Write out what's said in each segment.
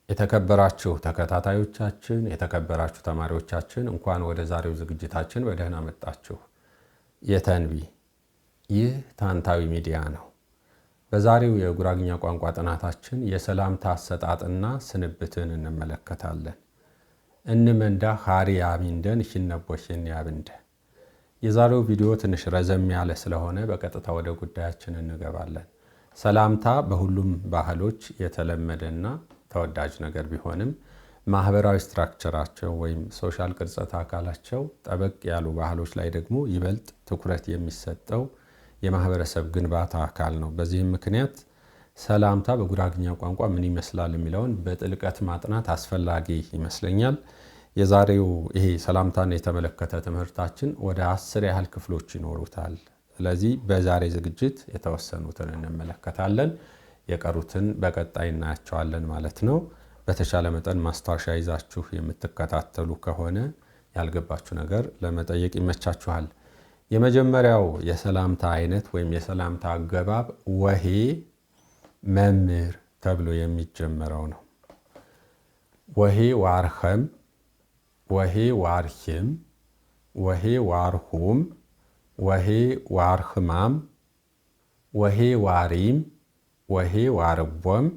የተከበራችሁ ተከታታዮቻችን የተከበራችሁ ተማሪዎቻችን እንኳን ወደ ዛሬው ዝግጅታችን በደህና መጣችሁ። የተንቢ ይህ ታንታዊ ሚዲያ ነው። በዛሬው የጉራግኛ ቋንቋ ጥናታችን የሰላምታ አሰጣጥና ስንብትን እንመለከታለን። እንመንዳ ሃሪ ያቢንደን ሽነቦሽን ያብንደ። የዛሬው ቪዲዮ ትንሽ ረዘም ያለ ስለሆነ በቀጥታ ወደ ጉዳያችን እንገባለን። ሰላምታ በሁሉም ባህሎች የተለመደና ተወዳጅ ነገር ቢሆንም ማህበራዊ ስትራክቸራቸው ወይም ሶሻል ቅርጸት አካላቸው ጠበቅ ያሉ ባህሎች ላይ ደግሞ ይበልጥ ትኩረት የሚሰጠው የማህበረሰብ ግንባታ አካል ነው። በዚህም ምክንያት ሰላምታ በጉራግኛ ቋንቋ ምን ይመስላል የሚለውን በጥልቀት ማጥናት አስፈላጊ ይመስለኛል። የዛሬው ይሄ ሰላምታን የተመለከተ ትምህርታችን ወደ 10 ያህል ክፍሎች ይኖሩታል። ስለዚህ በዛሬ ዝግጅት የተወሰኑትን እንመለከታለን። የቀሩትን በቀጣይ እናያቸዋለን ማለት ነው። በተቻለ መጠን ማስታወሻ ይዛችሁ የምትከታተሉ ከሆነ ያልገባችሁ ነገር ለመጠየቅ ይመቻችኋል። የመጀመሪያው የሰላምታ አይነት ወይም የሰላምታ አገባብ ወሄ መምህር ተብሎ የሚጀመረው ነው። ወሄ ዋርኸም፣ ወሄ ዋርሂም፣ ወሄ ዋርሁም፣ ወሄ ዋርህማም፣ ወሄ ዋሪም፣ ወሄ ዋርቦም።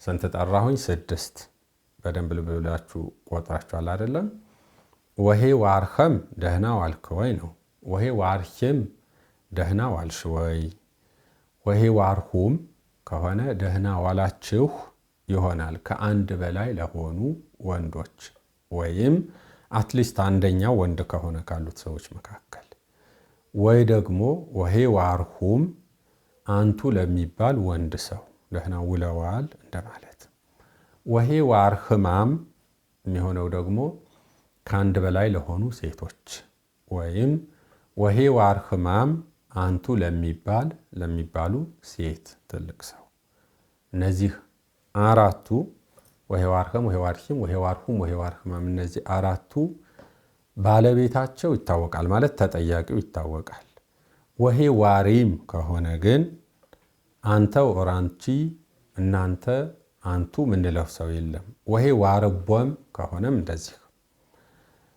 ስንት ጠራሁኝ? 6። በደንብ ልብ ብላችሁ ቆጥራችኋል አይደለም? ወሄ ዋርኸም ደህና ዋልክ ወይ ነው። ወሄ ዋርሂም ደህና ዋልሽ ወይ። ወሄ ዋርሁም ከሆነ ደህና ዋላችሁ ይሆናል ከአንድ በላይ ለሆኑ ወንዶች ወይም አትሊስት አንደኛው ወንድ ከሆነ ካሉት ሰዎች መካከል። ወይ ደግሞ ወሄ ዋርሁም አንቱ ለሚባል ወንድ ሰው ደህና ውለዋል እንደማለት። ወሄ ዋርህማም የሚሆነው ደግሞ ከአንድ በላይ ለሆኑ ሴቶች ወይም ወሄ ዋርህማም አንቱ ለሚባሉ ሴት ትልቅ ሰው። እነዚህ አራቱ ወሄ ዋርኸም፣ ወሄ ዋርሂም፣ ወሄ ዋርሁም፣ ወሄ ዋርህማም እነዚህ አራቱ ባለቤታቸው ይታወቃል ማለት ተጠያቂው ይታወቃል። ወሄ ዋሪም ከሆነ ግን አንተ ኦር አንቺ፣ እናንተ፣ አንቱ ምንለው ሰው የለም። ወሄ ዋርቦም ከሆነም እንደዚህ።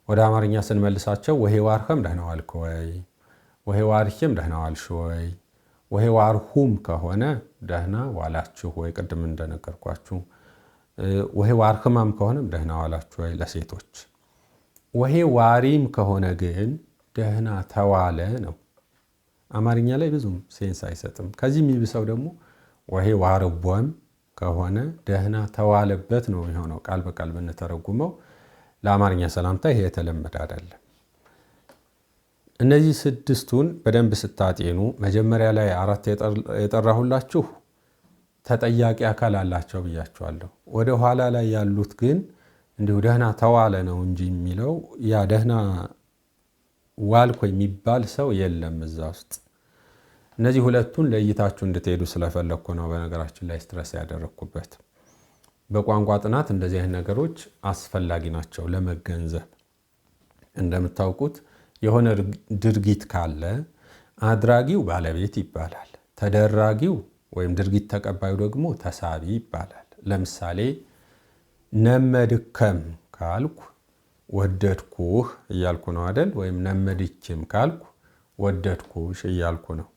ወደ አማርኛ ስንመልሳቸው ወሄ ዋርኸም ደህና ዋልክ ወይ፣ ወሄ ዋርሂም ደህና ዋልሽ ወይ፣ ወሄ ዋርሁም ከሆነ ደህና ዋላችሁ ወይ ቅድም እንደነገርኳችሁ፣ ወሄ ዋርህማም ከሆነም ደህና ዋላችሁ ወይ ለሴቶች። ወሄ ዋሪም ከሆነ ግን ደህና ተዋለ ነው። አማርኛ ላይ ብዙም ሴንስ አይሰጥም። ከዚህ የሚብሰው ደግሞ ወሄ ዋርቦም ከሆነ ደህና ተዋለበት ነው የሚሆነው። ቃል በቃል ብንተረጉመው ለአማርኛ ሰላምታ ይሄ የተለመደ አይደለም። እነዚህ 6ቱን በደንብ ስታጤኑ መጀመሪያ ላይ 4 የጠራሁላችሁ ተጠያቂ አካል አላቸው ብያችኋለሁ። ወደ ኋላ ላይ ያሉት ግን እንዲሁ ደህና ተዋለ ነው እንጂ የሚለው ያ ደህና ዋልኮ የሚባል ሰው የለም እዛ ውስጥ። እነዚህ ሁለቱን ለይታችሁ እንድትሄዱ ስለፈለግኩ ነው በነገራችን ላይ ስትረስ ያደረግኩበት። በቋንቋ ጥናት እንደዚህ አይነት ነገሮች አስፈላጊ ናቸው ለመገንዘብ። እንደምታውቁት የሆነ ድርጊት ካለ አድራጊው ባለቤት ይባላል። ተደራጊው ወይም ድርጊት ተቀባዩ ደግሞ ተሳቢ ይባላል። ለምሳሌ ነመድከም ካልኩ ወደድኩህ እያልኩ ነው አይደል? ወይም ነመድችም ካልኩ ወደድኩሽ እያልኩ ነው።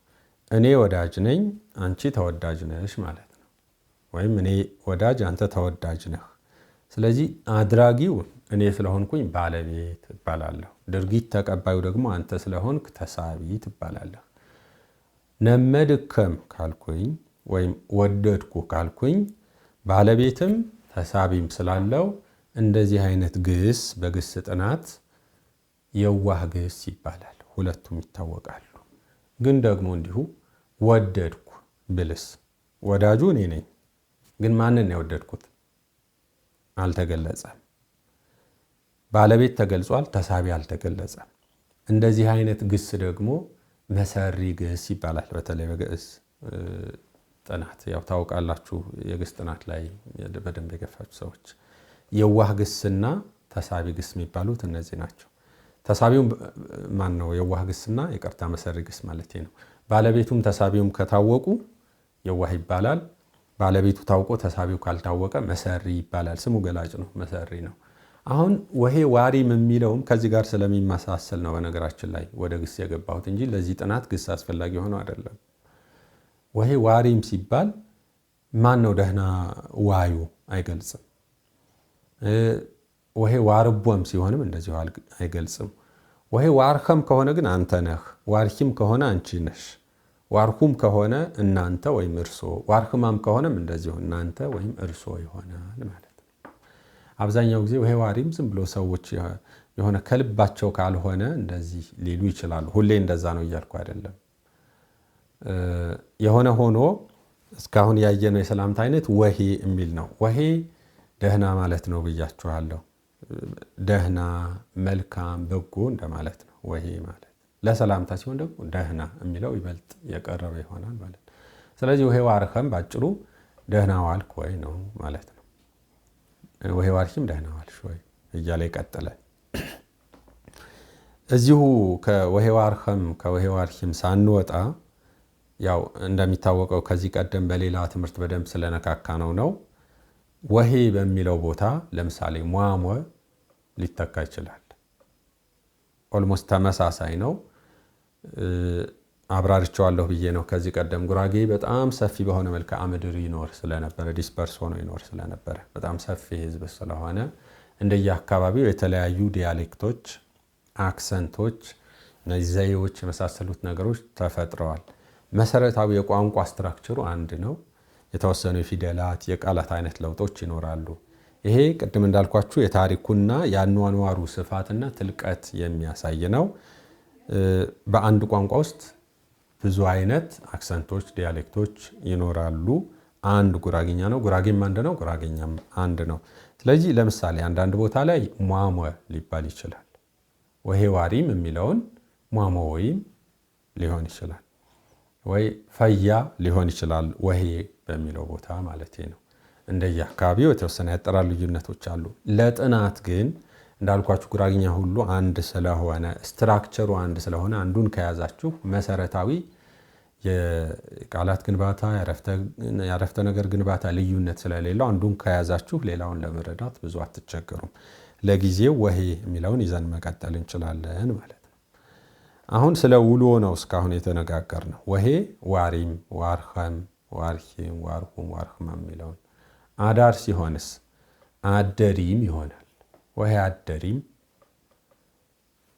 እኔ ወዳጅ ነኝ፣ አንቺ ተወዳጅ ነሽ ማለት ነው። ወይም እኔ ወዳጅ፣ አንተ ተወዳጅ ነህ። ስለዚህ አድራጊው እኔ ስለሆንኩኝ ባለቤት እባላለሁ። ድርጊት ተቀባዩ ደግሞ አንተ ስለሆንክ ተሳቢ ትባላለህ። ነመድከም ካልኩኝ ወይም ወደድኩ ካልኩኝ ባለቤትም ተሳቢም ስላለው እንደዚህ አይነት ግስ በግስ ጥናት የዋህ ግስ ይባላል። ሁለቱም ይታወቃሉ። ግን ደግሞ እንዲሁ ወደድኩ ብልስ ወዳጁ እኔ ነኝ፣ ግን ማንን የወደድኩት አልተገለጸም። ባለቤት ተገልጿል፣ ተሳቢ አልተገለጸም። እንደዚህ አይነት ግስ ደግሞ መሰሪ ግስ ይባላል። በተለይ በግስ ጥናት ያው ታውቃላችሁ፣ የግስ ጥናት ላይ በደንብ የገፋችሁ ሰዎች የዋህ ግስና ተሳቢ ግስ የሚባሉት እነዚህ ናቸው። ተሳቢው ማን ነው? የዋህ ግስና መሰሪ ግስ ማለት ነው። ባለቤቱም ተሳቢውም ከታወቁ የዋህ ይባላል። ባለቤቱ ታውቆ ተሳቢው ካልታወቀ መሰሪ ይባላል። ስሙ ገላጭ ነው፣ መሰሪ ነው። አሁን ወሄ ዋሪም የሚለውም ከዚህ ጋር ስለሚመሳሰል ነው በነገራችን ላይ ወደ ግስ የገባሁት እንጂ ለዚህ ጥናት ግስ አስፈላጊ ሆኖ አይደለም። ወሄ ዋሪም ሲባል ማን ነው ደህና ዋዩ አይገልጽም። ወሄ ዋርቦም ሲሆንም እንደዚሁ አይገልጽም። ወሄ ዋርኸም ከሆነ ግን አንተ ነህ፣ ዋርሂም ከሆነ አንቺ ነሽ፣ ዋርሁም ከሆነ እናንተ ወይም እርሶ፣ ዋርህማም ከሆነም እንደዚሁ እናንተ ወይም እርሶ ይሆናል ማለት ነው። አብዛኛው ጊዜ ወሄ ዋሪም ዝም ብሎ ሰዎች የሆነ ከልባቸው ካልሆነ እንደዚህ ሊሉ ይችላሉ። ሁሌ እንደዛ ነው እያልኩ አይደለም። የሆነ ሆኖ እስካሁን ያየነው የሰላምታ አይነት ወሄ የሚል ነው። ወሄ ደህና ማለት ነው ብያችኋለሁ። ደህና፣ መልካም፣ በጎ እንደማለት ነው ወሄ ማለት። ለሰላምታ ሲሆን ደግሞ ደህና የሚለው ይበልጥ የቀረበ ይሆናል ማለት ነው። ስለዚህ ወሄ ዋርኸም ባጭሩ ደህና ዋልክ ወይ ነው ማለት ነው። ወሄ ዋርሂም ደህና ዋልሽ ወይ እያለ ይቀጥላል። እዚሁ ከወሄ ዋርኸም ከወሄ ዋርሂም ሳንወጣ ያው እንደሚታወቀው ከዚህ ቀደም በሌላ ትምህርት በደንብ ስለነካካ ነው ወሄ በሚለው ቦታ ለምሳሌ ሟሟ ሊተካ ይችላል። ኦልሞስት ተመሳሳይ ነው። አብራርቸዋለሁ ብዬ ነው ከዚህ ቀደም። ጉራጌ በጣም ሰፊ በሆነ መልክዓ ምድር ይኖር ስለነበረ፣ ዲስፐርስ ሆኖ ይኖር ስለነበረ፣ በጣም ሰፊ ህዝብ ስለሆነ እንደየአካባቢው የተለያዩ ዲያሌክቶች፣ አክሰንቶች፣ እነዚህ ዘዬዎች የመሳሰሉት ነገሮች ተፈጥረዋል። መሰረታዊ የቋንቋ ስትራክቸሩ አንድ ነው። የተወሰኑ የፊደላት የቃላት አይነት ለውጦች ይኖራሉ። ይሄ ቅድም እንዳልኳችሁ የታሪኩና የአኗኗሩ ስፋትና ጥልቀት የሚያሳይ ነው። በአንድ ቋንቋ ውስጥ ብዙ አይነት አክሰንቶች፣ ዲያሌክቶች ይኖራሉ። አንድ ጉራጌኛ ነው። ጉራጌም አንድ ነው። ጉራጌኛም አንድ ነው። ስለዚህ ለምሳሌ አንዳንድ ቦታ ላይ ሟሟ ሊባል ይችላል። ወሄ ዋሪም የሚለውን ሟሟ ወይም ሊሆን ይችላል፣ ወይ ፈያ ሊሆን ይችላል። ወሄ በሚለው ቦታ ማለት ነው። እንደየአካባቢው የተወሰነ ያጠራር ልዩነቶች አሉ። ለጥናት ግን እንዳልኳችሁ ጉራጌኛ ሁሉ አንድ ስለሆነ ስትራክቸሩ አንድ ስለሆነ አንዱን ከያዛችሁ መሰረታዊ የቃላት ግንባታ የአረፍተ ነገር ግንባታ ልዩነት ስለሌለው አንዱን ከያዛችሁ ሌላውን ለመረዳት ብዙ አትቸገሩም። ለጊዜው ወሄ የሚለውን ይዘን መቀጠል እንችላለን ማለት ነው። አሁን ስለ ውሎ ነው እስካሁን የተነጋገርነው። ወሄ ዋሪም፣ ዋርኸም፣ ዋርሂም፣ ዋርሁም፣ ዋርህማም የሚለውን አዳር ሲሆንስ አደሪም ይሆናል። ወሄ አደሪም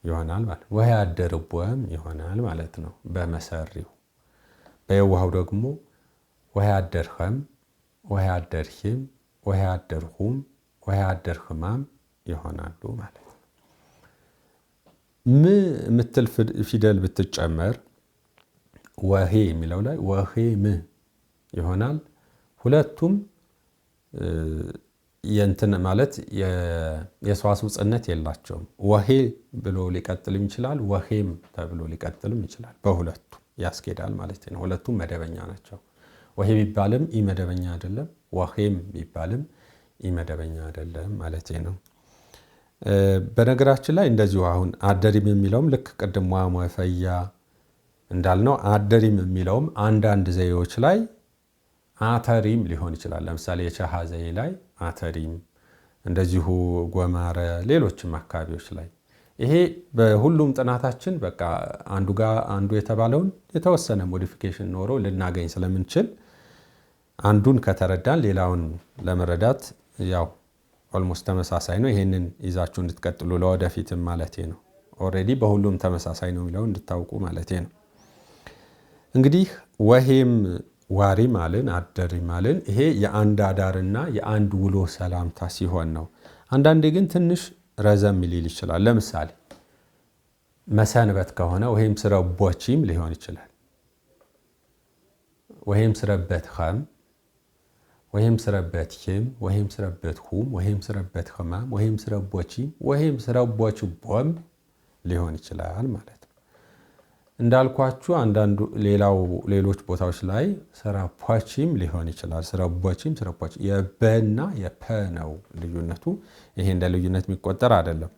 ይሆናል ማለት ነው። ወሄ አደርቦም ይሆናል ማለት ነው በመሰሪው። በየዋሃው ደግሞ ወሄ አደርኸም፣ ወሄ አደርሂም፣ ወሄ አደርሁም፣ ወሄ አደርህማም ይሆናሉ ማለት ነው። ም የምትል ፊደል ብትጨመር ወሄ የሚለው ላይ ወሄ ም ይሆናል። ሁለቱም የእንትን ማለት የሰዋስው ጽነት የላቸውም። ወሄ ብሎ ሊቀጥልም ይችላል፣ ወሄም ተብሎ ሊቀጥልም ይችላል። በሁለቱ ያስኬዳል ማለት ነው። ሁለቱም መደበኛ ናቸው። ወሄ ቢባልም ኢመደበኛ አይደለም፣ ወሄም ቢባልም ኢመደበኛ አይደለም ማለት ነው። በነገራችን ላይ እንደዚሁ አሁን አደሪም የሚለውም ልክ ቅድም ሟሟ ፈያ እንዳልነው አደሪም የሚለውም አንዳንድ ዘዬዎች ላይ አተሪም ሊሆን ይችላል። ለምሳሌ የቸሃ ዘዬ ላይ አተሪም፣ እንደዚሁ ጎማረ፣ ሌሎችም አካባቢዎች ላይ ይሄ በሁሉም ጥናታችን በቃ አንዱ ጋር አንዱ የተባለውን የተወሰነ ሞዲፊኬሽን ኖሮ ልናገኝ ስለምንችል አንዱን ከተረዳን ሌላውን ለመረዳት ያው ኦልሞስት ተመሳሳይ ነው። ይሄንን ይዛችሁ እንድትቀጥሉ ለወደፊትም ማለቴ ነው። ኦልሬዲ በሁሉም ተመሳሳይ ነው የሚለውን እንድታውቁ ማለቴ ነው። እንግዲህ ወሄም ዋሪም አልን፣ አደሪም አልን። ይሄ የአንድ አዳርና የአንድ ውሎ ሰላምታ ሲሆን ነው። አንዳንዴ ግን ትንሽ ረዘም ሊል ይችላል። ለምሳሌ መሰንበት ከሆነ ወይም ስረቦችም ሊሆን ይችላል። ወይም ስረበትኸም፣ ወይም ስረበትህም፣ ወይም ስረበትሁም፣ ወይም ስረበትኸማም፣ ወይም ስረቦችም፣ ወይም ስረቦችቦም ሊሆን ይችላል ማለት ነው። እንዳልኳችሁ አንዳንዱ ሌሎች ቦታዎች ላይ ስረፖችም ሊሆን ይችላል። ስረቦችም፣ ስረፖችም የበና የፐ ነው ልዩነቱ። ይሄ እንደ ልዩነት የሚቆጠር አይደለም።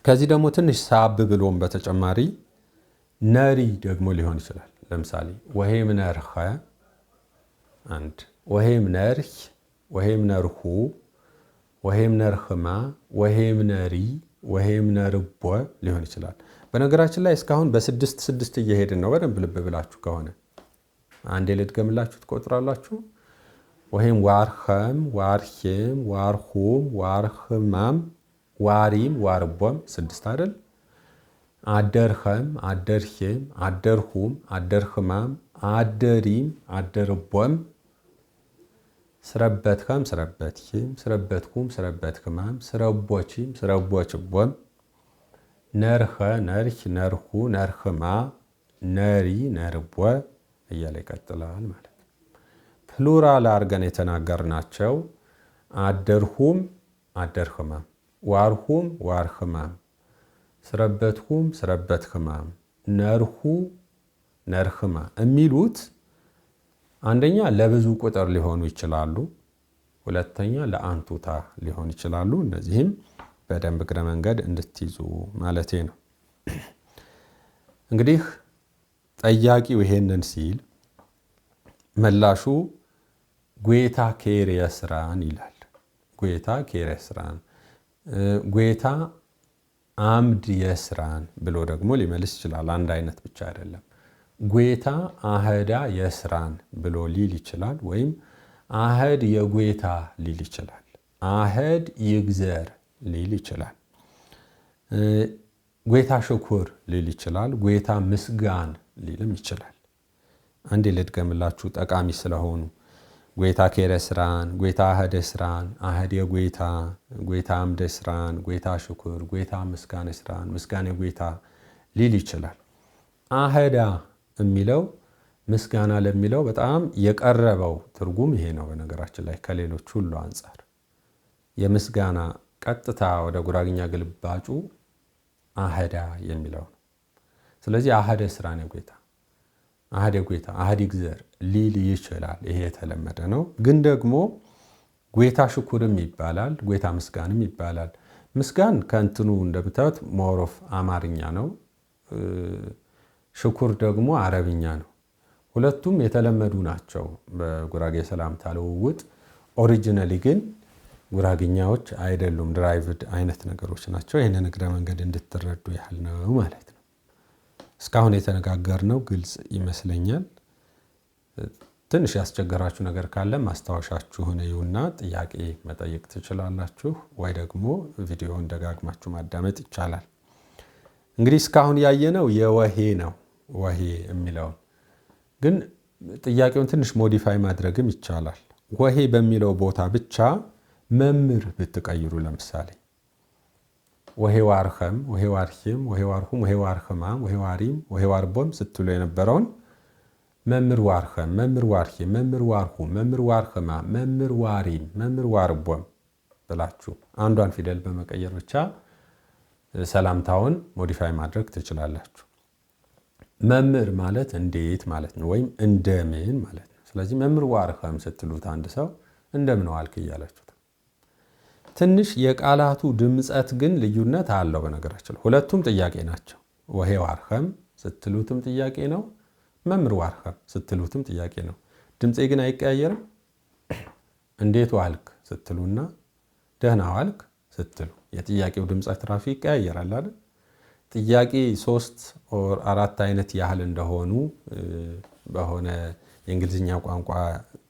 ከዚህ ደግሞ ትንሽ ሳብ ብሎም በተጨማሪ ነሪ ደግሞ ሊሆን ይችላል። ለምሳሌ ወሄም ነርኸ አንድ ወሄም ነርህ ወሄም ነርሁ ወሄም ነርህማ ወሄም ነሪ ወሄም ነርቦ ሊሆን ይችላል። በነገራችን ላይ እስካሁን በስድስት ስድስት እየሄድን ነው። በደንብ ልብ ብላችሁ ከሆነ አንዴ ልድገምላችሁ ትቆጥራላችሁ። ወሄም ዋርኸም ዋርሄም ዋርሁም ዋርህማም ዋሪም ዋርቦም ስድስት አይደል? አደርኸም አደርሄም አደርሁም አደርህማም አደሪም አደርቦም ስረበትኸም ስረበትሂም ስረበትሁም ስረበትህማም ስረቦችም ስረቦችቦም ነርኸ ነርህ ነርሁ ነርህማ ነሪ ነርቦ እያለ ይቀጥላል ማለት ነው። ፕሉራል አድርገን የተናገርናቸው አደርሁም አደርህማም ዋርሁም ዋርህማም ስረበትሁም ስረበትህማም ነርሁ ነርህማ የሚሉት አንደኛ ለብዙ ቁጥር ሊሆኑ ይችላሉ፣ ሁለተኛ ለአንቱታ ሊሆን ይችላሉ። እነዚህም በደንብ እግረ መንገድ እንድትይዙ ማለቴ ነው። እንግዲህ ጠያቂው ይሄንን ሲል መላሹ ጉታ ኬር የስራን ይላል። ጉታ ኬር የስራን ጉታ አምድ የስራን ብሎ ደግሞ ሊመልስ ይችላል። አንድ አይነት ብቻ አይደለም። ጉታ አህዳ የስራን ብሎ ሊል ይችላል፣ ወይም አህድ የጉታ ሊል ይችላል። አህድ ይግዘር ሊል ይችላል። ጉታ ሽኩር ሊል ይችላል። ጉታ ምስጋን ሊልም ይችላል። አንዴ ልድገምላችሁ ጠቃሚ ስለሆኑ ጉታ ኬረ ስራን ጉታ አህደ ስራን አህድ የጉታ ጉታ አምደ ስራን ጉታ ሽኩር ጉታ ምስጋነ ስራን ምስጋነ ጉታ ሊል ይችላል። አህዳ የሚለው ምስጋና ለሚለው በጣም የቀረበው ትርጉም ይሄ ነው። በነገራችን ላይ ከሌሎች ሁሉ አንፃር የምስጋና ቀጥታ ወደ ጉራግኛ ግልባጩ አህዳ የሚለው ነው። ስለዚህ አህደ ስራን የጉታ አህደ ጉታ አህድ ይግዘር ሊል ይችላል። ይሄ የተለመደ ነው። ግን ደግሞ ጉታ ሽኩርም ይባላል፣ ጉታ ምስጋንም ይባላል። ምስጋን ከእንትኑ እንደምታዩት ሞሮፍ አማርኛ ነው። ሽኩር ደግሞ አረብኛ ነው። ሁለቱም የተለመዱ ናቸው በጉራጌ ሰላምታ ልውውጥ። ኦሪጂናሊ ግን ጉራግኛዎች አይደሉም፣ ድራይቭድ አይነት ነገሮች ናቸው። ይህንን እግረ መንገድ እንድትረዱ ያህል ነው ማለት ነው። እስካሁን የተነጋገርነው ግልጽ ይመስለኛል። ትንሽ ያስቸገራችሁ ነገር ካለ ማስታወሻችሁን እዩና ጥያቄ መጠየቅ ትችላላችሁ፣ ወይ ደግሞ ቪዲዮውን ደጋግማችሁ ማዳመጥ ይቻላል። እንግዲህ እስካሁን ያየነው የወሄ ነው። ወሄ የሚለውን ግን ጥያቄውን ትንሽ ሞዲፋይ ማድረግም ይቻላል። ወሄ በሚለው ቦታ ብቻ መምህር ብትቀይሩ፣ ለምሳሌ ወሄ ዋርኸም ወሄ ዋርሂም ወሄ ዋርሁም ወሄ ዋርህማም ወሄ ዋሪም ወሄ ዋርቦም ስትሉ የነበረውን መምህር ዋርኸም መምህር ዋርሂም መምህር ዋርሁም መምህር ዋርህማም መምህር ዋሪም መምህር ዋርቦም ብላችሁ አንዷን ፊደል በመቀየር ብቻ ሰላምታውን ሞዲፋይ ማድረግ ትችላላችሁ። መምህር ማለት እንዴት ማለት ነው፣ ወይም እንደምን ማለት ነው። ስለዚህ መምህር ዋርኸም ስትሉት አንድ ሰው እንደምን ዋልክ እያላችሁት። ትንሽ የቃላቱ ድምጸት ግን ልዩነት አለው። በነገራችን ሁለቱም ጥያቄ ናቸው። ወሄ ዋርኸም ስትሉትም ጥያቄ ነው፣ መምህር ዋርኸም ስትሉትም ጥያቄ ነው። ድምፄ ግን አይቀያየርም። እንዴት ዋልክ ስትሉና ደህና ዋልክ ስትሉ የጥያቄው ድምጸት ራሱ ይቀያየራል አይደል? ጥያቄ 3 ኦር 4 አይነት ያህል እንደሆኑ በሆነ የእንግሊዝኛ ቋንቋ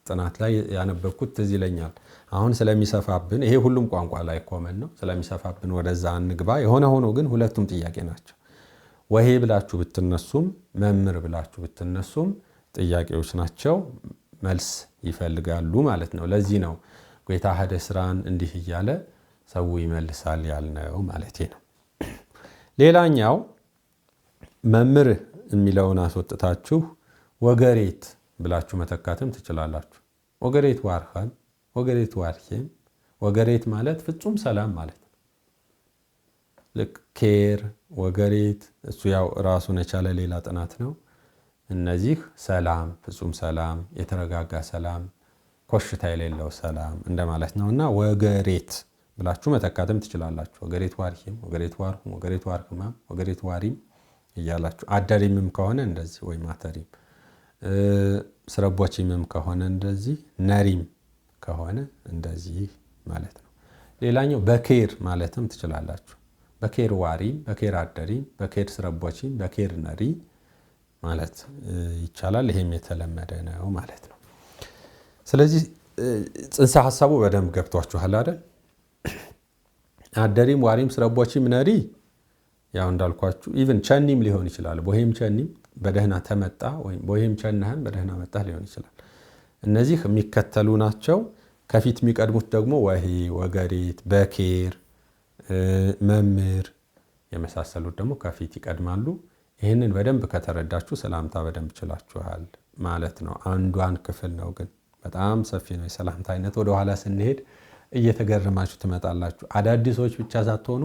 ጥናት ላይ ያነበብኩት ትዝ ይለኛል። አሁን ስለሚሰፋብን ይሄ ሁሉም ቋንቋ ላይ ኮመን ነው፣ ስለሚሰፋብን ወደዛ እንግባ። የሆነ ሆኖ ግን ሁለቱም ጥያቄ ናቸው። ወሄ ብላችሁ ብትነሱም መምህር ብላችሁ ብትነሱም ጥያቄዎች ናቸው፣ መልስ ይፈልጋሉ ማለት ነው። ለዚህ ነው ጉታ አህደ ስራን እንዲህ እያለ ሰው ይመልሳል ያልነው ማለት ነው። ሌላኛው መምህር የሚለውን አስወጥታችሁ ወገሬት ብላችሁ መተካትም ትችላላችሁ። ወገሬት ዋርኸም ወገሬት ዋርሂም። ወገሬት ማለት ፍጹም ሰላም ማለት ነው። ልክ ኬር ወገሬት እሱ ያው ራሱን የቻለ ሌላ ጥናት ነው። እነዚህ ሰላም፣ ፍጹም ሰላም፣ የተረጋጋ ሰላም፣ ኮሽታ የሌለው ሰላም እንደማለት ነውና ወገሬት ብላችሁ መተካትም ትችላላችሁ። ወገሬት ዋርሂም ወገሬት ዋርሁም ወገሬት ዋርህማም ወገሬት ዋሪም እያላችሁ አደሪምም ከሆነ እንደዚህ ወይም አተሪም ስረቦችም ከሆነ እንደዚህ ነሪም ከሆነ እንደዚህ ማለት ነው። ሌላኛው በኬር ማለትም ትችላላችሁ። በኬር ዋሪም፣ በኬር አደሪም፣ በኬር ስረቦችም፣ በኬር ነሪ ማለት ይቻላል። ይሄም የተለመደ ነው ማለት ነው። ስለዚህ ጽንሰ ሐሳቡ በደንብ ገብቷችኋል አይደል? አደሪም፣ ዋሪም፣ ስረቦችም፣ ነሪ ያው እንዳልኳችሁ ኢቭን ቸኒም ሊሆን ይችላል። ቦሄም ቸኒም በደህና ተመጣ ወይም ቦሄም ቸናህም በደህና መጣ ሊሆን ይችላል። እነዚህ የሚከተሉ ናቸው። ከፊት የሚቀድሙት ደግሞ ወሄ፣ ወገሬት፣ በኬር፣ መምህር የመሳሰሉት ደግሞ ከፊት ይቀድማሉ። ይህንን በደንብ ከተረዳችሁ ሰላምታ በደንብ ችላችኋል ማለት ነው። አንዷን ክፍል ነው ግን በጣም ሰፊ ነው የሰላምታ አይነት። ወደኋላ ስንሄድ እየተገረማችሁ ትመጣላችሁ። አዳዲሶች ብቻ ሳትሆኑ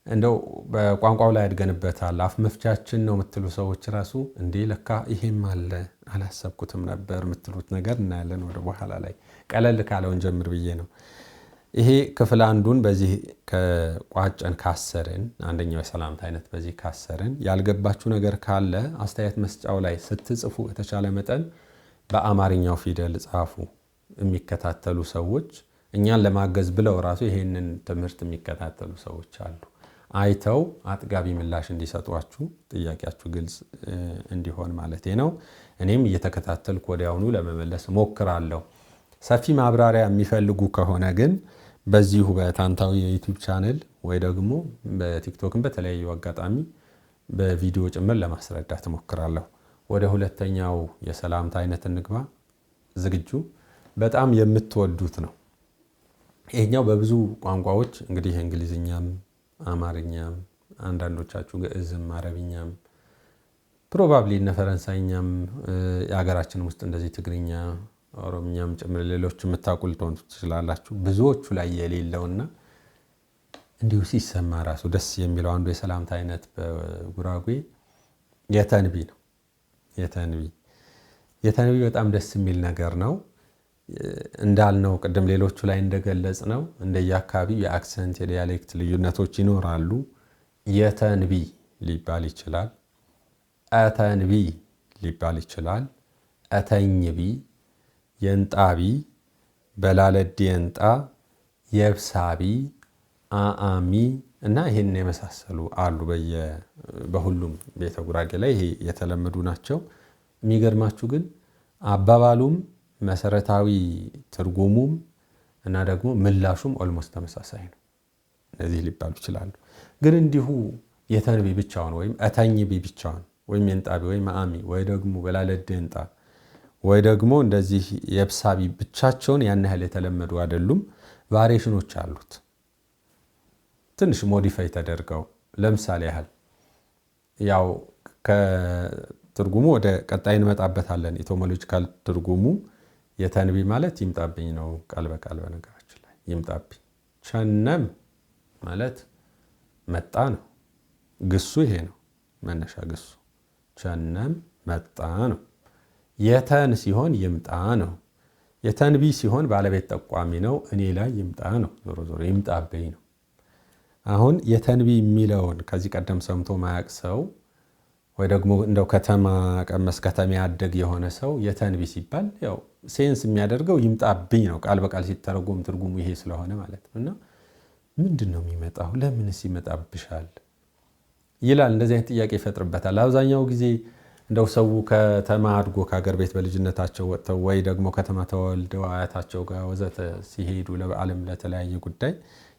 እንደው በቋንቋው ላይ አድገንበታል አፍ መፍቻችን ነው የምትሉ ሰዎች ራሱ እንዴ ለካ ይሄም አለ አላሰብኩትም ነበር የምትሉት ነገር እናያለን ወደ በኋላ ላይ። ቀለል ካለውን ጀምር ብዬ ነው። ይሄ ክፍል አንዱን በዚህ ከቋጨን ካሰርን፣ አንደኛው የሰላምታ አይነት በዚህ ካሰርን፣ ያልገባችሁ ነገር ካለ አስተያየት መስጫው ላይ ስትጽፉ የተቻለ መጠን በአማርኛው ፊደል ጻፉ። የሚከታተሉ ሰዎች እኛን ለማገዝ ብለው ራሱ ይሄንን ትምህርት የሚከታተሉ ሰዎች አሉ። አይተው አጥጋቢ ምላሽ እንዲሰጧችሁ ጥያቄያችሁ ግልጽ እንዲሆን ማለት ነው። እኔም እየተከታተልኩ ወዲያውኑ ለመመለስ ሞክራለሁ። ሰፊ ማብራሪያ የሚፈልጉ ከሆነ ግን በዚሁ በታንታዊ የዩቲዩብ ቻነል ወይ ደግሞ በቲክቶክም በተለያዩ አጋጣሚ በቪዲዮ ጭምር ለማስረዳት ሞክራለሁ። ወደ ሁለተኛው የሰላምታ አይነት እንግባ። ዝግጁ? በጣም የምትወዱት ነው። ይሄኛው በብዙ ቋንቋዎች እንግዲህ እንግሊዝኛም፣ አማርኛም፣ አንዳንዶቻችሁ ግዕዝም፣ አረብኛም፣ ፕሮባብሊ እነ ፈረንሳይኛም የሀገራችን ውስጥ እንደዚህ ትግርኛ፣ ኦሮምኛም ጭምር ሌሎች የምታውቁ ልትሆኑ ትችላላችሁ። ብዙዎቹ ላይ የሌለውና እንዲሁ ሲሰማ ራሱ ደስ የሚለው አንዱ የሰላምታ አይነት በጉራጌ የተንቢ ነው። የተንቢ በጣም ደስ የሚል ነገር ነው። እንዳልነው ቅድም ሌሎቹ ላይ እንደገለጽ ነው እንደየአካባቢው የአክሰንት የዲያሌክት ልዩነቶች ይኖራሉ። የተንቢ ሊባል ይችላል፣ አተንቢ ሊባል ይችላል፣ አተኝቢ፣ የንጣቢ፣ በላለድ የንጣ፣ የብሳቢ፣ አአሚ እና ይህን የመሳሰሉ አሉ። በሁሉም ቤተ ጉራጌ ላይ ይሄ የተለመዱ ናቸው። የሚገርማችሁ ግን አባባሉም መሰረታዊ ትርጉሙም እና ደግሞ ምላሹም ኦልሞስት ተመሳሳይ ነው። እነዚህ ሊባሉ ይችላሉ። ግን እንዲሁ የተንቢ ብቻውን ወይም አተኝቢ ብቻውን ወይም የንጣቢ ወይም አአሚ ወይ ደግሞ በላለድ የንጣ ወይ ደግሞ እንደዚህ የብሳቢ ብቻቸውን ያን ያህል የተለመዱ አይደሉም። ቫሪዬሽኖች አሉት ትንሽ ሞዲፋይ ተደርገው። ለምሳሌ ያህል ያው ከትርጉሙ ወደ ቀጣይ እንመጣበታለን። ኢቲሞሎጂካል ትርጉሙ የተንቢ ማለት ይምጣብኝ ነው ቃል በቃል በነገራችን ላይ ይምጣብኝ። ቸነም ማለት መጣ ነው። ግሱ ይሄ ነው መነሻ ግሱ። ቸነም መጣ ነው። የተን ሲሆን ይምጣ ነው። የተንቢ ሲሆን ባለቤት ጠቋሚ ነው። እኔ ላይ ይምጣ ነው። ዞሮ ዞሮ ይምጣብኝ ነው። አሁን የተንቢ የሚለውን ከዚህ ቀደም ሰምቶ ማያቅ ሰው ወይ ደግሞ እንደው ከተማ ቀመስ ከተማ ያደግ የሆነ ሰው የተንቢ ሲባል ያው ሴንስ የሚያደርገው ይምጣብኝ ነው። ቃል በቃል ሲተረጎም ትርጉሙ ይሄ ስለሆነ ማለት ነው። እና ምንድን ነው የሚመጣው? ለምንስ ይመጣብሻል ይላል። እንደዚህ አይነት ጥያቄ ይፈጥርበታል። አብዛኛው ጊዜ እንደው ሰው ከተማ አድጎ ከሀገር ቤት በልጅነታቸው ወጥተው ወይ ደግሞ ከተማ ተወልደው አያታቸው ጋር ወዘተ ሲሄዱ ለበዓልም ለተለያየ ጉዳይ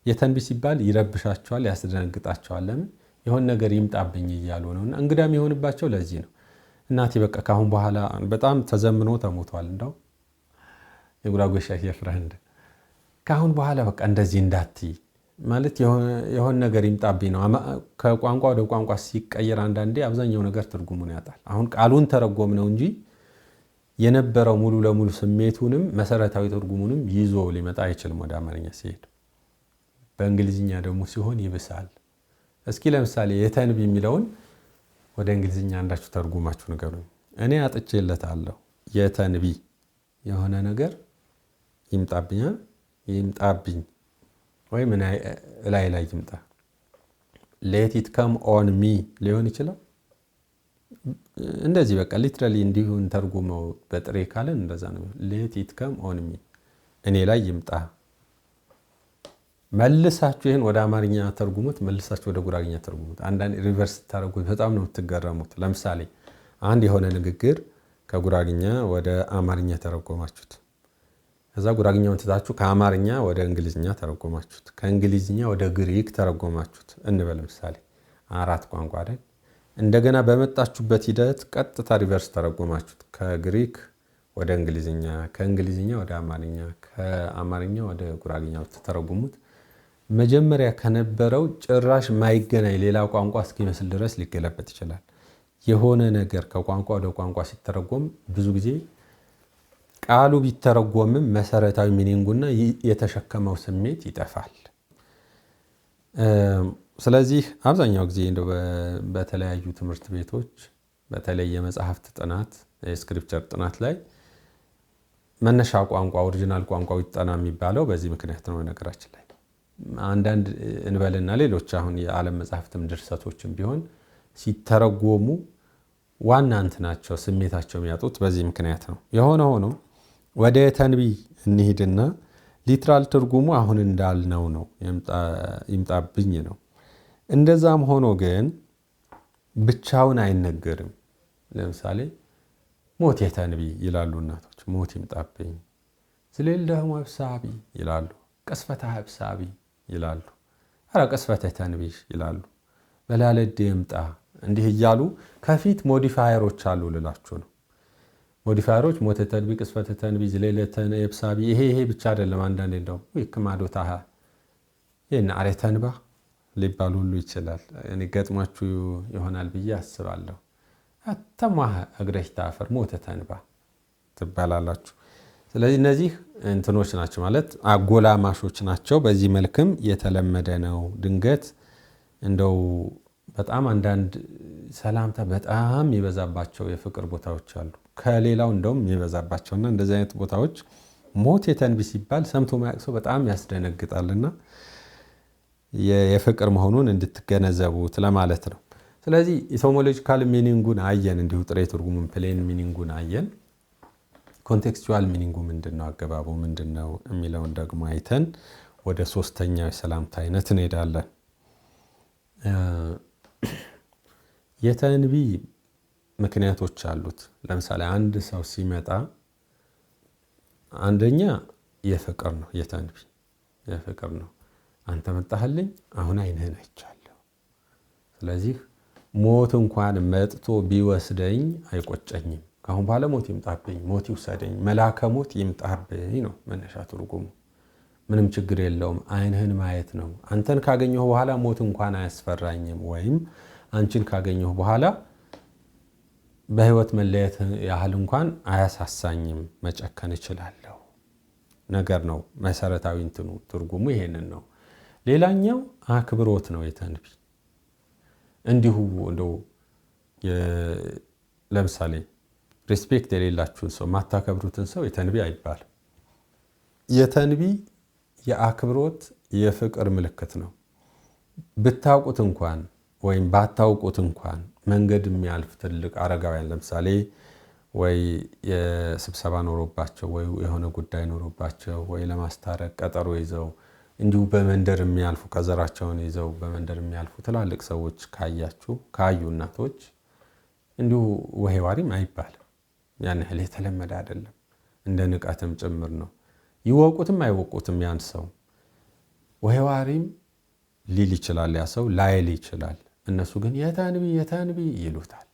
የተንቢ ሲባል ይረብሻቸዋል፣ ያስደነግጣቸዋል። ለምን? የሆነ ነገር ይምጣብኝ እያሉ ነው። እና እንግዳም የሆንባቸው ለዚህ ነው። እናቴ በቃ ካሁን በኋላ በጣም ተዘምኖ ተሞቷል። እንደው የጉራጌ ሻህ የፍረንድ ካሁን በኋላ በቃ እንደዚህ እንዳትይ ማለት የሆነ ነገር ይምጣብኝ ነው። ከቋንቋ ወደ ቋንቋ ሲቀየር አንዳንዴ አብዛኛው ነገር ትርጉሙን ያጣል። አሁን ቃሉን ተረጎም ነው እንጂ የነበረው ሙሉ ለሙሉ ስሜቱንም መሰረታዊ ትርጉሙንም ይዞ ሊመጣ አይችልም ወደ አማርኛ ሲሄድ። በእንግሊዝኛ ደግሞ ሲሆን ይብሳል። እስኪ ለምሳሌ የተንቢ የሚለውን ወደ እንግሊዝኛ አንዳችሁ ተርጉማችሁ ንገሩኝ። እኔ አጥቼለታለሁ። የተንቢ የሆነ ነገር ይምጣብኝ ወይም ላይ ይምጣ። ሌት ኢት ከም ኦን ሚ ሊሆን ይችላል። እንደዚህ በቃ ሊትራሊ እንዲሁን ተርጉመው በጥሬ ካለን እንደዛ ነው። ሌት ኢት ከም ኦን ሚ እኔ ላይ ይምጣ። መልሳችሁ ይሄን ወደ አማርኛ ተርጉሙት፣ መልሳችሁ ወደ ጉራግኛ ተርጉሙት። አንዳንድ ሪቨርስ ታረጉት በጣም ነው የምትገረሙት። ለምሳሌ አንድ የሆነ ንግግር ከጉራግኛ ወደ አማርኛ ተረጎማችሁት። ከዛ ጉራግኛውን ትታችሁ ከአማርኛ ወደ እንግሊዝኛ ተረጎማችሁት። ከእንግሊዝኛ ወደ ግሪክ ተረጎማችሁት እንበል ምሳሌ 4 ቋንቋ አይደል? እንደገና በመጣችሁበት ሂደት ቀጥታ ሪቨርስ ተረጎማችሁት። ከግሪክ ወደ እንግሊዝኛ፣ ከእንግሊዝኛ ወደ አማርኛ፣ ከአማርኛ ወደ ጉራግኛ ተተረጉሙት። መጀመሪያ ከነበረው ጭራሽ ማይገናኝ ሌላ ቋንቋ እስኪመስል ድረስ ሊገለበጥ ይችላል። የሆነ ነገር ከቋንቋ ወደ ቋንቋ ሲተረጎም ብዙ ጊዜ ቃሉ ቢተረጎምም መሰረታዊ ሚኒንጉና የተሸከመው ስሜት ይጠፋል። ስለዚህ አብዛኛው ጊዜ በተለያዩ ትምህርት ቤቶች በተለይ የመጽሐፍት ጥናት የስክሪፕቸር ጥናት ላይ መነሻ ቋንቋ ኦሪጂናል ቋንቋው ይጠና የሚባለው በዚህ ምክንያት ነው። ነገራችን ላይ አንዳንድ እንበልና ሌሎች አሁን የዓለም መጽሐፍትም ድርሰቶችም ቢሆን ሲተረጎሙ ዋና እንትናቸው ስሜታቸው የሚያጡት በዚህ ምክንያት ነው። የሆነ ሆኖ ወደ ተንቢ እንሂድና ሊትራል ትርጉሙ አሁን እንዳልነው ነው፣ ይምጣብኝ ነው። እንደዛም ሆኖ ግን ብቻውን አይነገርም። ለምሳሌ ሞት የተንቢ ይላሉ እናቶች፣ ሞት ይምጣብኝ። ዝሌል ደሞ አብሳቢ ይላሉ፣ ቅስፈተ አብሳቢ ይላሉ፣ ኧረ ቅስፈተ ተንቢሽ ይላሉ፣ በላለድ ይምጣ። እንዲህ እያሉ ከፊት ሞዲፋየሮች አሉ ልላችሁ ነው። ሞዲፋየሮች ሞት ተንቢ፣ ቅስፈተ ተንቢ፣ ዝሌል አብሳቢ። ይሄ ብቻ አይደለም። አንዳንዴ እንደው ይክማዶታ ይሄን አሬ ተንባ ሊባል ሁሉ ይችላል። እኔ ገጥሟችሁ ይሆናል ብዬ አስባለሁ። አተማህ እግረሽ ታፈር ሞት ተንባ ትባላላችሁ። ስለዚህ እነዚህ እንትኖች ናቸው ማለት አጎላማሾች ናቸው። በዚህ መልክም የተለመደ ነው። ድንገት እንደው በጣም አንዳንድ ሰላምታ በጣም የሚበዛባቸው የፍቅር ቦታዎች አሉ፣ ከሌላው እንደውም የሚበዛባቸውና እንደዚህ አይነት ቦታዎች ሞት የተንቢ ሲባል ሰምቶ ማያውቅ ሰው በጣም ያስደነግጣልና የፍቅር መሆኑን እንድትገነዘቡት ለማለት ነው። ስለዚህ ኢቲሞሎጂካል ሚኒንጉን አየን፣ እንዲሁ ጥሬ ትርጉሙን ፕሌን ሚኒንጉን አየን። ኮንቴክስቹዋል ሚኒንጉ ምንድነው፣ አገባቡ ምንድነው የሚለውን ደግሞ አይተን ወደ ሶስተኛው የሰላምታ አይነት እንሄዳለን። የተንቢ ምክንያቶች አሉት። ለምሳሌ አንድ ሰው ሲመጣ አንደኛ የፍቅር ነው። የተንቢ የፍቅር ነው። አንተ መጣህልኝ፣ አሁን አይንህን አይቻለሁ። ስለዚህ ሞት እንኳን መጥቶ ቢወስደኝ አይቆጨኝም። ካሁን በኋላ ሞት ይምጣብኝ፣ ሞት ይውሰደኝ፣ መልአከ ሞት ይምጣብኝ ነው መነሻ ትርጉሙ። ምንም ችግር የለውም፣ አይንህን ማየት ነው። አንተን ካገኘሁ በኋላ ሞት እንኳን አያስፈራኝም፣ ወይም አንቺን ካገኘሁ በኋላ በህይወት መለየት ያህል እንኳን አያሳሳኝም፣ መጨከን እችላለሁ ነገር ነው። መሰረታዊ እንትኑ ትርጉሙ ይሄንን ነው። ሌላኛው አክብሮት ነው። የተንቢ እንዲሁ እንደው ለምሳሌ ሪስፔክት የሌላችሁን ሰው ማታከብሩትን ሰው የተንቢ አይባልም። የተንቢ የአክብሮት የፍቅር ምልክት ነው። ብታውቁት እንኳን ወይም ባታውቁት እንኳን መንገድ የሚያልፍ ትልቅ አረጋውያን ለምሳሌ ወይ የስብሰባ ኖሮባቸው ወይ የሆነ ጉዳይ ኖሮባቸው ወይ ለማስታረቅ ቀጠሮ ይዘው እንዲሁ በመንደር የሚያልፉ ከዘራቸውን ይዘው በመንደር የሚያልፉ ትላልቅ ሰዎች ካዩ እናቶች እንዲሁ ወሄዋሪም አይባልም። ያን ያህል የተለመደ አይደለም። እንደ ንቀትም ጭምር ነው። ይወቁትም አይወቁትም ያን ሰው ወሄዋሪም ሊል ይችላል፣ ያ ሰው ላይል ይችላል። እነሱ ግን የተንቢ ይሉታል።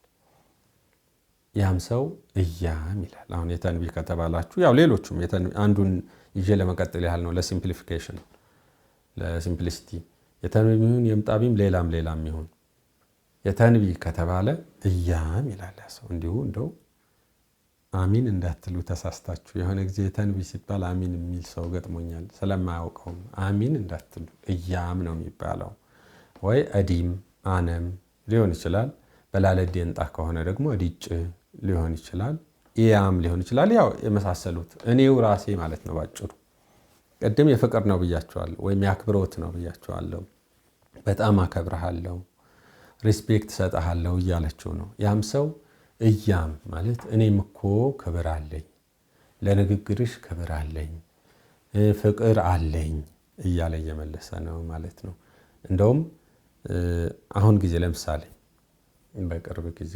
ያም ሰው እያም ይላል። አሁን የተንቢ ከተባላችሁ ያው ሌሎቹም አንዱን ይዤ ለመቀጠል ያህል ነው፣ ለሲምፕሊፊኬሽን ለሲምፕሊሲቲ የተንቢውን የምጣቢም ሌላም ይሁን የተንቢ ከተባለ እያም ይላል ያ ሰው። እንዲሁ እንደው አሚን እንዳትሉ ተሳስታችሁ። የሆነ ጊዜ የተንቢ ሲባል አሚን የሚል ሰው ገጥሞኛል። ስለማያውቀውም አሚን እንዳትሉ እያም ነው የሚባለው። ወይ እዲም አነም ሊሆን ይችላል። በላለድ የንጣ ከሆነ ደግሞ እዲጭ ሊሆን ይችላል፣ ኢያም ሊሆን ይችላል። ያው የመሳሰሉት እኔው ራሴ ማለት ነው ባጭሩ። ቀደም የፍቅር ነው ብያቸዋለሁ፣ ወይም የአክብሮት ነው ብያቸዋለሁ። በጣም አከብርሃለሁ፣ ሪስፔክት ሰጣለሁ እያለችው ነው። ያም ሰው እያም ማለት እኔም እኮ ክብር አለኝ፣ ለንግግርሽ ክብር አለኝ፣ ፍቅር አለኝ እያለ እየመለሰ ነው ማለት ነው። እንደውም አሁን ጊዜ ለምሳሌ በቅርብ ጊዜ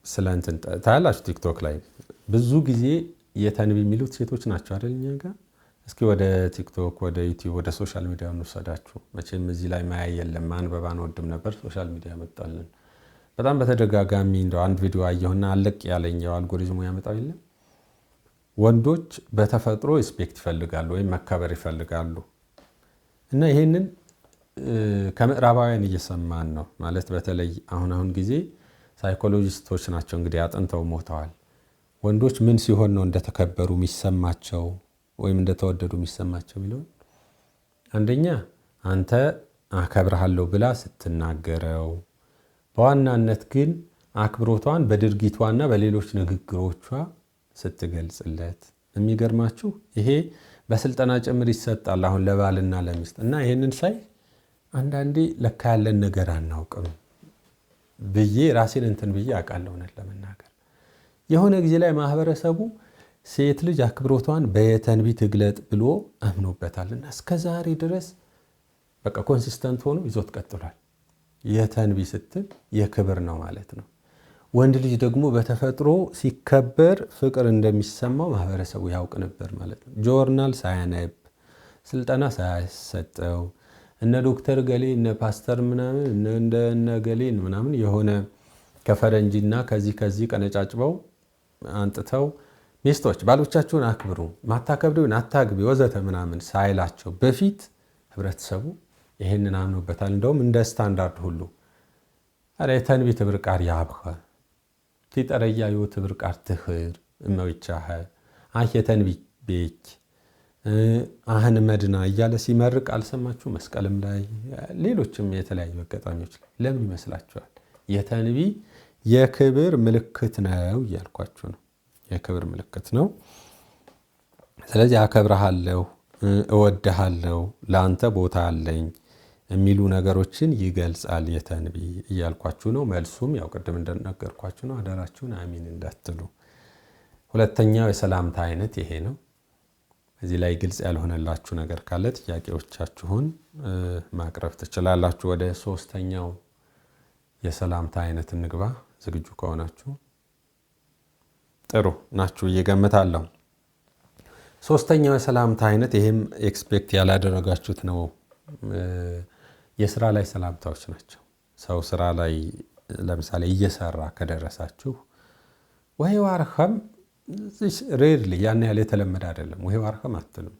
ስለ እንትን ታያላችሁ ቲክቶክ ላይ ብዙ ጊዜ የተንቢ የሚሉት ሴቶች ናቸው አይደል? እኛ ጋር እስኪ ወደ ቲክቶክ፣ ወደ ዩቲዩብ፣ ወደ ሶሻል ሚዲያ እንወሰዳችሁ። መቼም እዚህ ላይ ማያ የለም። ማንበብ አንወድም ነበር፣ ሶሻል ሚዲያ መጣልን። በጣም በተደጋጋሚ እንደው አንድ ቪዲዮ አየሁና አለቅ ያለኛው አልጎሪዝሙ ያመጣው የለም። ወንዶች በተፈጥሮ ሪስፔክት ይፈልጋሉ ወይም መከበር ይፈልጋሉ እና ይሄንን ከምዕራባውያን እየሰማን ነው ማለት በተለይ አሁን ጊዜ ሳይኮሎጂስቶች ናቸው እንግዲህ አጥንተው ሞተዋል። ወንዶች ምን ሲሆን ነው እንደተከበሩ የሚሰማቸው ወይም እንደተወደዱ የሚሰማቸው የሚለውን አንደኛ አንተ አከብርሃለሁ ብላ ስትናገረው፣ በዋናነት ግን አክብሮቷን በድርጊቷና በሌሎች ንግግሮቿ ስትገልጽለት። የሚገርማችሁ ይሄ በስልጠና ጭምር ይሰጣል አሁን ለባልና ለሚስት እና ይሄንን ሳይ አንዳንዴ ለካ ያለን ነገር አናውቅም ብዬ ራሴን እንትን ብዬ አውቃለሁ። እውነት ለመናገር የሆነ ጊዜ ላይ ማህበረሰቡ ሴት ልጅ አክብሮቷን በተንቢ ትግለጥ ብሎ አምኖበታልና እስከ ዛሬ ድረስ በቃ ኮንሲስተንት ሆኖ ይዞት ቀጥሏል። የተንቢ ስትል የክብር ነው ማለት ነው። ወንድ ልጅ ደግሞ በተፈጥሮ ሲከበር ፍቅር እንደሚሰማው ማህበረሰቡ ያውቅ ነበር ማለት ነው። ጆርናል ሳያነብ ስልጠና ሳያሰጠው እነ ዶክተር ገሌ እነ ፓስተር ምናምን እነ ገሌ ምናምን የሆነ ከፈረንጂና ከዚህ ቀነጫጭበው አንጥተው ሚስቶች ባሎቻችሁን አክብሩ፣ ማታከብሩን አታግቢ ወዘተ ምናምን ሳይላቸው በፊት ህብረተሰቡ ይሄንን አምኖበታል። እንደውም እንደ ስታንዳርድ ሁሉ አረ የተንቢ ትብርቃር ያብኸ ትጠረያ ዩ ትብርቃር ትኽር እመዊቻህ አህ የተንቢ ቤች አህን መድና እያለ ሲመርቅ አልሰማችሁ? መስቀልም ላይ ሌሎችም የተለያዩ አጋጣሚዎች ላይ ለምን ይመስላችኋል? የተንቢ የክብር ምልክት ነው እያልኳችሁ ነው። የክብር ምልክት ነው። ስለዚህ አከብርሃለሁ፣ እወድሃለሁ፣ ለአንተ ቦታ አለኝ የሚሉ ነገሮችን ይገልጻል የተንቢ እያልኳችሁ ነው። መልሱም ያው ቅድም እንደነገርኳችሁ ነው። አደራችሁን አሚን እንዳትሉ። ሁለተኛው የሰላምታ አይነት ይሄ ነው። እዚህ ላይ ግልጽ ያልሆነላችሁ ነገር ካለ ጥያቄዎቻችሁን ማቅረብ ትችላላችሁ። ወደ ሶስተኛው የሰላምታ አይነት እንግባ። ዝግጁ ከሆናችሁ ጥሩ ናችሁ እየገምታለሁ። ሶስተኛው የሰላምታ አይነት ይሄም ኤክስፔክት ያላደረጋችሁት ነው። የስራ ላይ ሰላምታዎች ናቸው። ሰው ስራ ላይ ለምሳሌ እየሰራ ከደረሳችሁ ወይ ዋርኸም ሬርሊ ያን ያህል የተለመደ አይደለም። ወይ ዋርኸም አትሉም።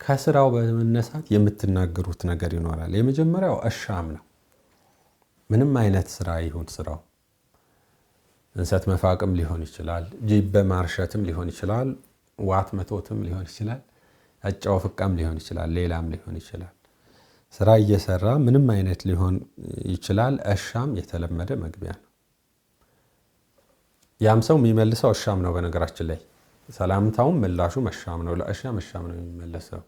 ከስራው በመነሳት የምትናገሩት ነገር ይኖራል። የመጀመሪያው እሻም ነው። ምንም አይነት ስራ ይሁን ስራው እንሰት መፋቅም ሊሆን ይችላል፣ ጅብ በማርሸትም ሊሆን ይችላል፣ ዋት መቶትም ሊሆን ይችላል፣ አጫው ፍቃም ሊሆን ይችላል፣ ሌላም ሊሆን ይችላል። ስራ እየሰራ ምንም አይነት ሊሆን ይችላል። እሻም የተለመደ መግቢያ ነው። ያም ሰው የሚመልሰው እሻም ነው። በነገራችን ላይ ሰላምታውም ምላሹ እሻም ነው። ለእሻም እሻም ነው የሚመለሰው።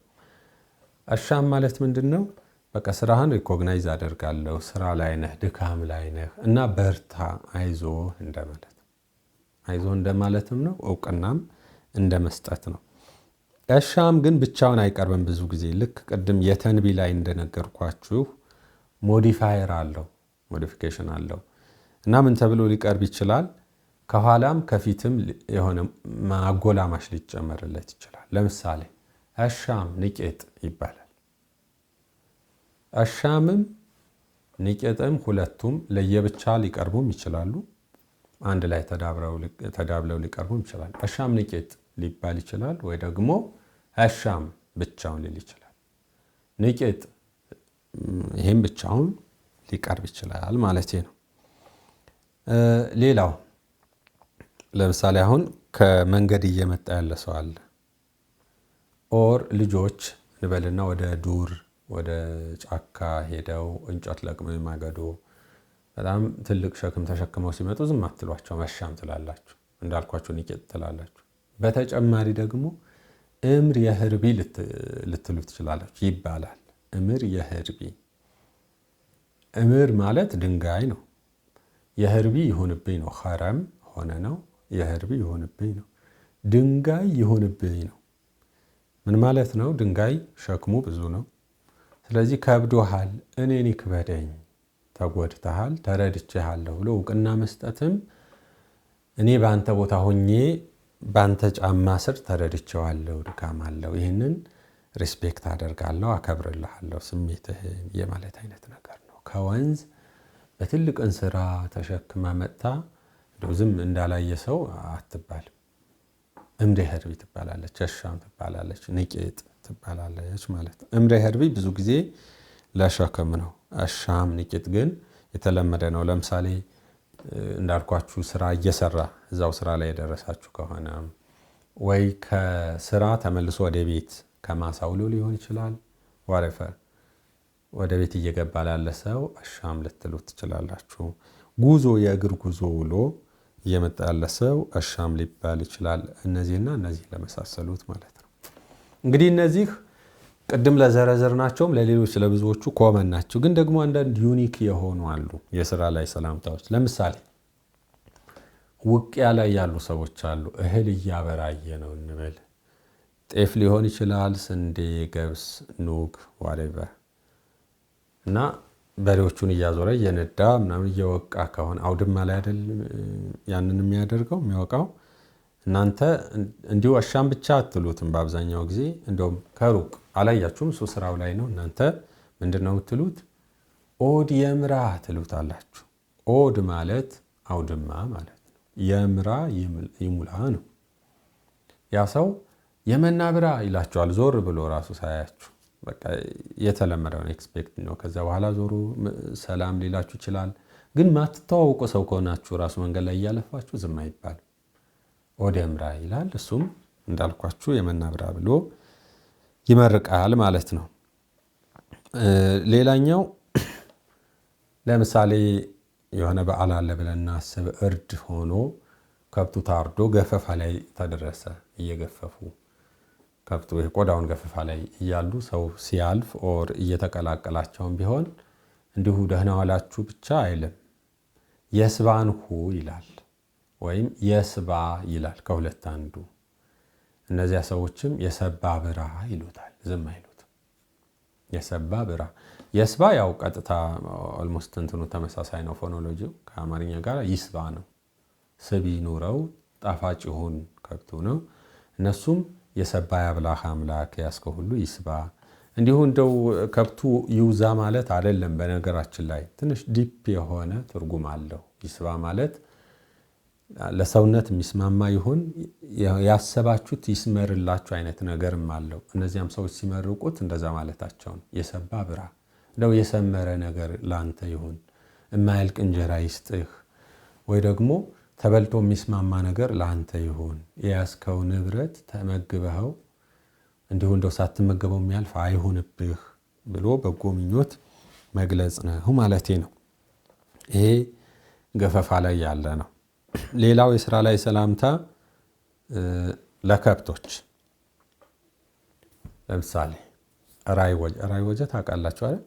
እሻም ማለት ምንድነው? በቃ ስራህን ሪኮግናይዝ አደርጋለሁ፣ ስራ ላይ ነህ፣ ድካም ላይ ነህ እና በርታ፣ አይዞ እንደማለት ነው። አይዞ እንደማለትም ነው። እውቅናም እንደመስጠት ነው። እሻም ግን ብቻውን አይቀርብም። ብዙ ጊዜ ልክ ቅድም የተንቢ ላይ እንደነገርኳችሁ ሞዲፋየር አለው፣ ሞዲፊኬሽን አለው እና ምን ተብሎ ሊቀርብ ይችላል? ከኋላም ከፊትም የሆነ ማጎላማሽ ሊጨመርለት ይችላል። ለምሳሌ እሻም ንቄጥ ይባላል። እሻምም ንቄጥም ሁለቱም ለየብቻ ሊቀርቡም ይችላሉ። አንድ ላይ ተዳብለው ሊቀርቡም ይችላል። እሻም ንቄጥ ሊባል ይችላል። ወይ ደግሞ እሻም ብቻውን ሊል ይችላል። ንቄጥ ይህም ብቻውን ሊቀርብ ይችላል ማለት ነው። ሌላው ለምሳሌ አሁን ከመንገድ እየመጣ ያለ ሰው አለ። ኦር ልጆች እንበልና ወደ ዱር ወደ ጫካ ሄደው እንጨት ለቅመው የማገዶ በጣም ትልቅ ሸክም ተሸክመው ሲመጡ ዝም አትሏቸው፣ እሻም ትላላችሁ። እንዳልኳችሁ ንቄጥ ትላላችሁ። በተጨማሪ ደግሞ እምር የህርቢ ልትሉ ትችላላችሁ ይባላል። እምር የህርቢ እምር ማለት ድንጋይ ነው። የህርቢ ይሁንብኝ ነው። ኸረም ሆነ ነው። የህርቢ ይሁንብኝ ነው። ድንጋይ ይሁንብኝ ነው። ምን ማለት ነው? ድንጋይ ሸክሙ ብዙ ነው። ስለዚህ ከብዶሃል፣ እኔን ይክበደኝ፣ ተጎድተሃል፣ ተረድቼሃለሁ ብሎ እውቅና መስጠትም እኔ በአንተ ቦታ ሆኜ በአንተ ጫማ ስር ተረድቼዋለሁ፣ ድካም አለው፣ ይህንን ሪስፔክት አደርጋለሁ፣ አከብርልሃለሁ ስሜትህን የማለት አይነት ነገር ነው። ከወንዝ በትልቅ እንስራ ተሸክማ መጥታ ዝም እንዳላየ ሰው አትባልም። እምደ ህርቢ ትባላለች፣ እሻም ትባላለች፣ ንቄጥ ትባላለች ማለት ነው። እምደ ህርቢ ብዙ ጊዜ ለሸክም ነው። እሻም ንቄጥ ግን የተለመደ ነው። ለምሳሌ እንዳልኳችሁ ስራ እየሰራ እዛው ስራ ላይ የደረሳችሁ ከሆነ ወይ ከስራ ተመልሶ ወደ ቤት ከማሳ ውሎ ሊሆን ይችላል። ዋሬፈር ወደ ቤት እየገባ ላለ ሰው እሻም ልትሉት ትችላላችሁ። ጉዞ የእግር ጉዞ ውሎ እየመጣ ያለ ሰው እሻም ሊባል ይችላል። እነዚህና እነዚህ ለመሳሰሉት ማለት ነው። እንግዲህ እነዚህ ቅድም ለዘረዘርናቸውም ለሌሎች ለብዙዎቹ ኮመን ናቸው። ግን ደግሞ አንዳንድ ዩኒክ የሆኑ አሉ የስራ ላይ ሰላምታዎች። ለምሳሌ ውቅያ ላይ ያሉ ሰዎች አሉ። እህል እያበራየ ነው እንበል። ጤፍ ሊሆን ይችላል፣ ስንዴ፣ ገብስ፣ ኑግ ዋሬቨር እና በሬዎቹን እያዞረ እየነዳ ምናምን እየወቃ ከሆነ አውድማ ላይ አይደል ያንን የሚያደርገው የሚያወቃው። እናንተ እንዲሁ እሻም ብቻ አትሉትም። በአብዛኛው ጊዜ እንደውም ከሩቅ አላያችሁም፣ እሱ ስራው ላይ ነው። እናንተ ምንድን ነው የምትሉት? ኦድ የምራ ትሉታላችሁ። ኦድ ማለት አውድማ ማለት ነው። የምራ ይሙላ ነው። ያ ሰው የመናብራ ይላችኋል ዞር ብሎ ራሱ ሳያችሁ። በቃ የተለመደውን ኤክስፔክት ነው። ከዛ በኋላ ዞሮ ሰላም ሊላችሁ ይችላል። ግን ማትተዋውቁ ሰው ከሆናችሁ ራሱ መንገድ ላይ እያለፋችሁ ዝም አይባልም። ኦድ የምራ ይላል። እሱም እንዳልኳችሁ የመናብራ ብሎ ይመርቃል ማለት ነው። ሌላኛው ለምሳሌ የሆነ በዓል አለ ብለን እናስብ። እርድ ሆኖ ከብቱ ታርዶ ገፈፋ ላይ ተደረሰ። እየገፈፉ ከብቱ ቆዳውን ገፈፋ ላይ እያሉ ሰው ሲያልፍ ኦር እየተቀላቀላቸውን ቢሆን እንዲሁ ደህና ዋላችሁ ብቻ አይልም። የስባንሁ ይላል ወይም የስባ ይላል። ከሁለት አንዱ። እነዚያ ሰዎችም የሰባ ብራ ይሉታል። ዝም አይሉት። የሰባ ብራ የስባ ያው ቀጥታ ኦልሞስት እንትኑ ተመሳሳይ ነው። ፎኖሎጂው ከአማርኛ ጋር ይስባ ነው። ስቢ ኑረው ጣፋጭ ይሁን ከብቱ ነው። እነሱም የሰባ ያብላህ አምላክ ያስከው ሁሉ ይስባ። እንዲሁ እንደው ከብቱ ይውዛ ማለት አይደለም። በነገራችን ላይ ትንሽ ዲፕ የሆነ ትርጉም አለው። ይስባ ማለት ለሰውነት የሚስማማ ይሁን ያሰባችሁት ይስመርላችሁ አይነት ነገርም አለው። እነዚያም ሰዎች ሲመርቁት እንደዛ ማለታቸው ነው። የሰባ ብራ እንደው የሰመረ ነገር ላንተ ይሁን፣ የማያልቅ እንጀራ ይስጥህ፣ ወይ ደግሞ ተበልቶ የሚስማማ ነገር ላንተ ይሁን፣ የያዝከው ንብረት ተመግበኸው እንዲሁ እንደው ሳትመገበው የሚያልፍ አይሁንብህ ብሎ በጎ ምኞት መግለጽ ነው ማለቴ ነው። ይሄ ገፈፋ ላይ ያለ ነው። ሌላው የስራ ላይ ሰላምታ ለከብቶች ለምሳሌ ራይ ወጀ ታውቃላችሁ አይደል?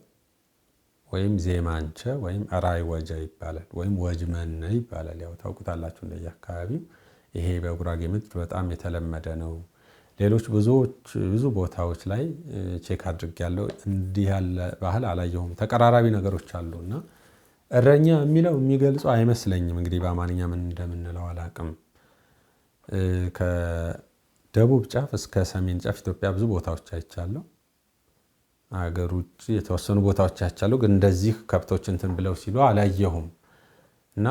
ወይም ዜማንቸ ወይም ራይ ወጀ ይባላል። ወይም ወጅመነ ይባላል። ያው ታውቁታላችሁ እንደየአካባቢው። ይሄ በጉራጌ ምድር በጣም የተለመደ ነው። ሌሎች ብዙ ቦታዎች ላይ ቼክ አድርጌያለሁ። እንዲህ ያለ ባህል አላየሁም። ተቀራራቢ ነገሮች አሉና እረኛ የሚለው የሚገልጸው አይመስለኝም። እንግዲህ በአማርኛ ምን እንደምንለው አላውቅም። ከደቡብ ጫፍ እስከ ሰሜን ጫፍ ኢትዮጵያ ብዙ ቦታዎች አይቻለሁ። አገር ውጭ የተወሰኑ ቦታዎች አይቻለሁ። ግን እንደዚህ ከብቶች እንትን ብለው ሲሉ አላየሁም። እና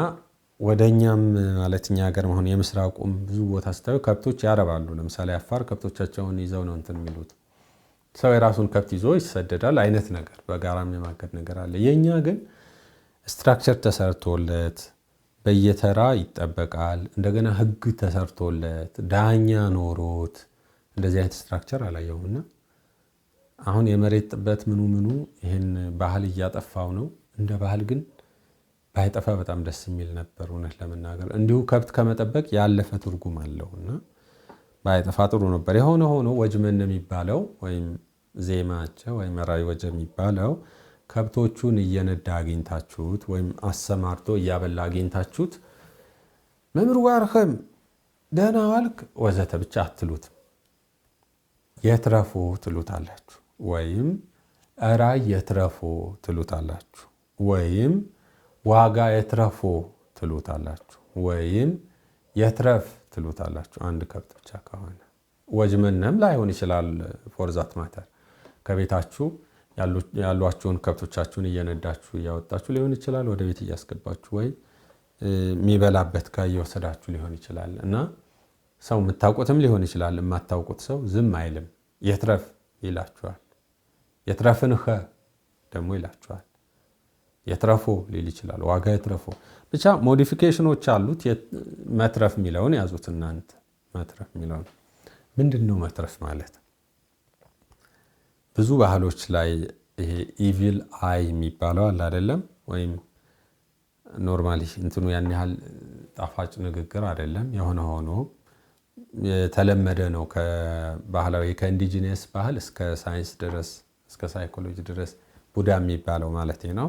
ወደኛም ማለት እኛ ሀገር መሆን የምስራቁም ብዙ ቦታ ስታዩ ከብቶች ያረባሉ። ለምሳሌ አፋር ከብቶቻቸውን ይዘው ነው እንትን የሚሉት። ሰው የራሱን ከብት ይዞ ይሰደዳል አይነት ነገር፣ በጋራም የማገድ ነገር አለ። የኛ ግን ስትራክቸር ተሰርቶለት በየተራ ይጠበቃል። እንደገና ህግ ተሰርቶለት ዳኛ ኖሮት እንደዚህ አይነት ስትራክቸር አላየሁምና አሁን የመሬት ጥበት ምኑ ይህን ባህል እያጠፋው ነው። እንደ ባህል ግን ባይጠፋ በጣም ደስ የሚል ነበር እውነት ለመናገር። እንዲሁ ከብት ከመጠበቅ ያለፈ ትርጉም አለውና ባይጠፋ ጥሩ ነበር። የሆነ ሆኖ ወጅመን የሚባለው ወይም ዜማቸው ወይም ራይ ወጀ የሚባለው ከብቶቹን እየነዳ አግኝታችሁት ወይም አሰማርቶ እያበላ አግኝታችሁት መምህር ዋርኸም ደህና ዋልክ ወዘተ ብቻ አትሉት። የትረፉ ትሉታላችሁ፣ ወይም እራ የትረፉ ትሉታላችሁ፣ ወይም ዋጋ የትረፉ ትሉታላችሁ፣ ወይም የትረፍ ትሉታላችሁ። አንድ ከብት ብቻ ከሆነ ወጅመነም ላይሆን ይችላል። ፎርዛት ማተር ከቤታችሁ ያሏችሁን ከብቶቻችሁን እየነዳችሁ እያወጣችሁ ሊሆን ይችላል። ወደ ቤት እያስገባችሁ ወይ የሚበላበት ጋር እየወሰዳችሁ ሊሆን ይችላል። እና ሰው የምታውቁትም ሊሆን ይችላል። የማታውቁት ሰው ዝም አይልም፣ የትረፍ ይላችኋል። የትረፍንኸ ደግሞ ይላችኋል። የትረፎ ሊል ይችላል። ዋጋ የትረፎ ብቻ ሞዲፊኬሽኖች አሉት። መትረፍ የሚለውን ያዙት እናንተ። መትረፍ የሚለውን ምንድን ነው መትረፍ ማለት? ብዙ ባህሎች ላይ ይሄ ኢቪል አይ የሚባለው አለ አይደለም? ወይም ኖርማሊ እንትኑ ያን ያህል ጣፋጭ ንግግር አይደለም። የሆነ ሆኖ የተለመደ ነው። ከባህላዊ ከኢንዲጂነስ ባህል እስከ ሳይንስ ድረስ እስከ ሳይኮሎጂ ድረስ ቡዳ የሚባለው ማለት ነው።